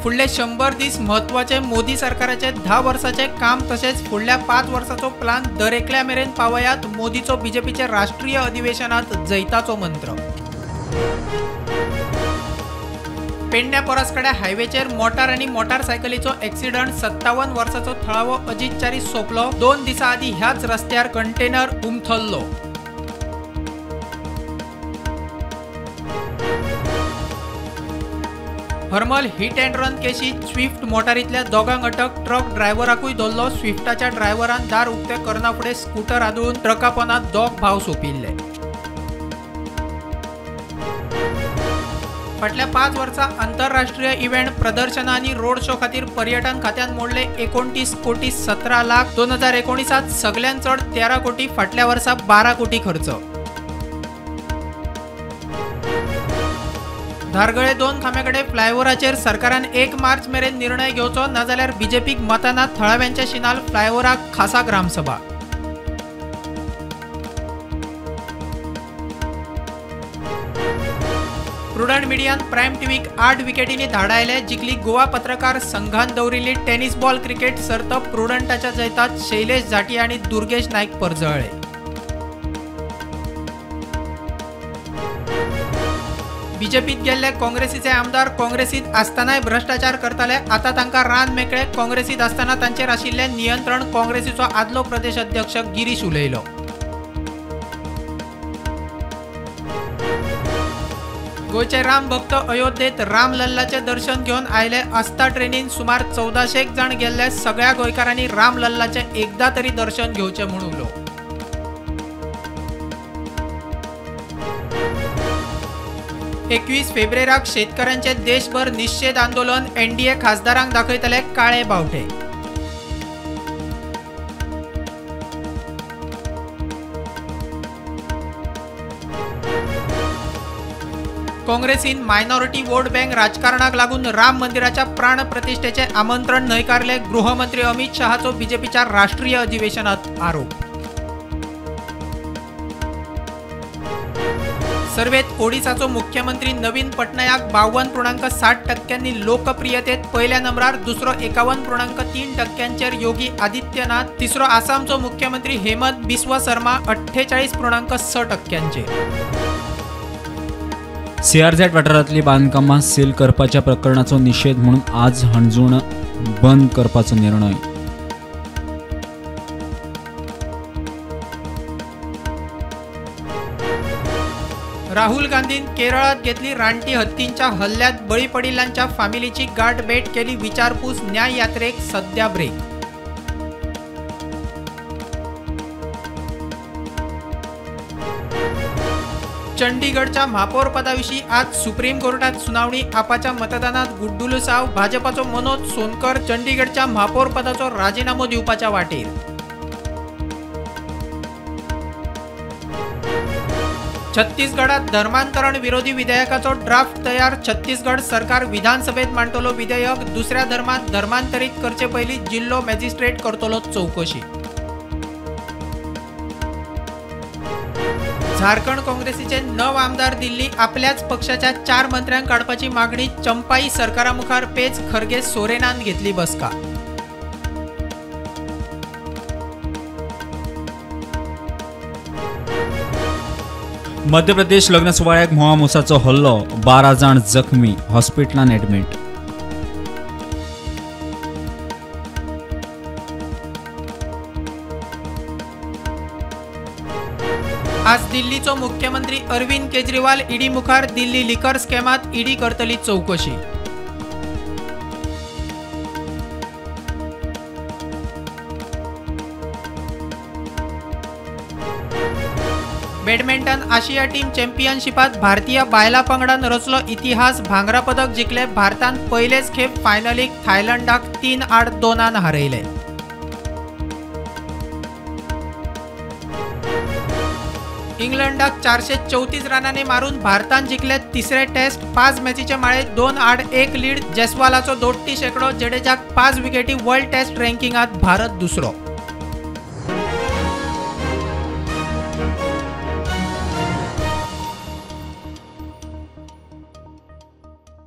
फुडले 100 दीस महत्वाचे मोदी सरकाराचे 10 वर्षाचे काम तसेच फुडल्या 5 वर्षाचो प्लान दरेकल्या मेरेन पावयात मोदीचो बीजेपीचे राष्ट्रीय अधिवेशनात जैताचो मंत्र। पेडण्या परसकडे हायवेचेर मोटार आणि मोटारसायकलीचो ॲक्सिडंट 57 वर्षाचो थळावो अजित च्यारी सोंपलो। 2 दिसा आदी ह्याच रस्त्यार कंटेनर उमथल्लो। हरमल हिट अँड रन केशीत स्विफ्ट मोटारीतल्या दोगांक अटक। ट्रक ड्रायव्हराकूय धरलो। स्विफ्टाच्या ड्रायव्हरान दार उक्ते करना फुडें स्कूटर आदळून ट्रका पोंदात दोग भाव सोंपिल्ले। फाटल्या 5 वर्सां आंतरराष्ट्रीय इव्हेंट प्रदर्शना आनी रोड शो खातीर पर्यटन खात्यान मोडले 29 कोटी 17 लाख। 2019 सगळ्यात चड 13 कोटी, फाटल्या वर्सा 12 कोटी खर्च। धारगळे 2 खांब्याकडे फ्लायओव्हराचेर सरकारान 1 मार्च मेरेन निर्णय घेवचो, नाजाल्यार बीजेपीक मताना थळाव्यांच्या शिनाल फ्लायओव्हराक खासा ग्रामसभा। प्रुडंट मिडियान प्रायम टीव्हीक 8 विकेटींनी धाडायले। जिखली गोवा पत्रकार संघान दवरिल्ली टेनिस बॉल क्रिकेट सर्त प्रुडंटाच्या जैतात शैलेश जाटी आणि दुर्गेश नाईक परजळ्ळे। बीजेपीत गेल्ले काँग्रेसीचे आमदार काँग्रेसीत आसतनाय भ्रष्टाचार करताले, आता तांकां रान मेकळे। काँग्रेसीत आसतना तांचेर आशिल्ले नियंत्रण काँग्रेसीचो आदलो प्रदेश अध्यक्ष गिरीश उलयलो। गोयचे राम भक्त अयोध्येत रामलल्लाचे दर्शन घेवन आयले। आस्था ट्रेनीन सुमार 1400 जण गेल्ले। सगळ्या गोंयकारांनी रामलल्लाचे एकदा तरी दर्शन घेवचे म्हूण उलो। एकवीस फेब्रुवारीक शेतकऱ्यांचे देशभर निषेध आंदोलन। एनडीए खासदारांक दाखयतले काळे बावटे। काँग्रेसीन मायनॉरिटी वोट बँक राजकारणाक लागून राम मंदिराच्या प्राण प्रतिष्ठेचे आमंत्रण न्हयकारले। गृहमंत्री अमित शहाचो बीजेपीच्या राष्ट्रीय अधिवेशनात आरोप। सर्वेत ओडिसाचो मुख्यमंत्री नवीन पटनायक 52.60% लोकप्रियतेत पहिल्या नंबरार। दुसरो 51.3% योगी आदित्यनाथ। तिसरो आसामचो मुख्यमंत्री हेमंत बिस्वा शर्मा 48.6%। सीआरझेड वाठारांतली बांदकामां सील करपाच्या प्रकरणाचो निषेध म्हणून आज हणजूण बंद करपाचो निर्णय। राहुल गांधीन केरळात घेतली रानटी हत्तींच्या हल्ल्यात बळी पडिल्ल्यांच्या फामिलीची गाठभेट केली। विचारपूस न्याय यात्रेक सध्या ब्रेक। चंडीगडच्या महापौर पदाविषयी आज सुप्रीम कोर्टात सुनावणी। आपाच्या मतदानात गुड्डुलूसाव। भाजपाचो मनोज सोनकर चंडीगडच्या महापौर पदाचो राजीनामो दिवपाच्या वाटेर। छत्तीसगडात धर्मांतरण विरोधी विधेयकाचो ड्राफ्ट तयार। छत्तीसगड सरकार विधानसभेत मांडटलो विधेयक। दुसऱ्या धर्मात धर्मांतरीत करचे पयलीं जिल्लो मॅजिस्ट्रेट करतलो चौकशी। झारखंड काँग्रेसीचे 9 आमदार दिल्ली। आपल्याच पक्षाच्या 4 मंत्र्यांक काडपाची मागणी। चंपाई सरकारामुखार पेच। खरगे सोरेनान घेतली बसका। मध्य प्रदेश लग्न सुवाळ्याक मोहामुसाचो हल्लो। 12 जाण जखमी। हॉस्पिटलांत एडमिट। आज दिल्लीचो मुख्यमंत्री अरविंद केजरीवाल ईडी मुखार। दिल्ली लिकर स्कॅमात ईडी करतली चौकशी। बॅडमिंटन आशिया टीम चॅम्पियनशिपात भारतीय बायला पंगडान रचलो इतिहास। भांगरा पदक जिखले। भारतान पयलेच खेप फायनलीक थायलंडाक 3-8 हारयले। इंग्लंडाक 434 रनांनी मारून भारतान जिखले तिसरे टेस्ट। 5 मॅचीचे माळेत 2-8 लीड। जयस्वालाचो 32 शेकडो। जडेजाक 5 विकेटी। वर्ल्ड टेस्ट रँकिंगात भारत दुसरो।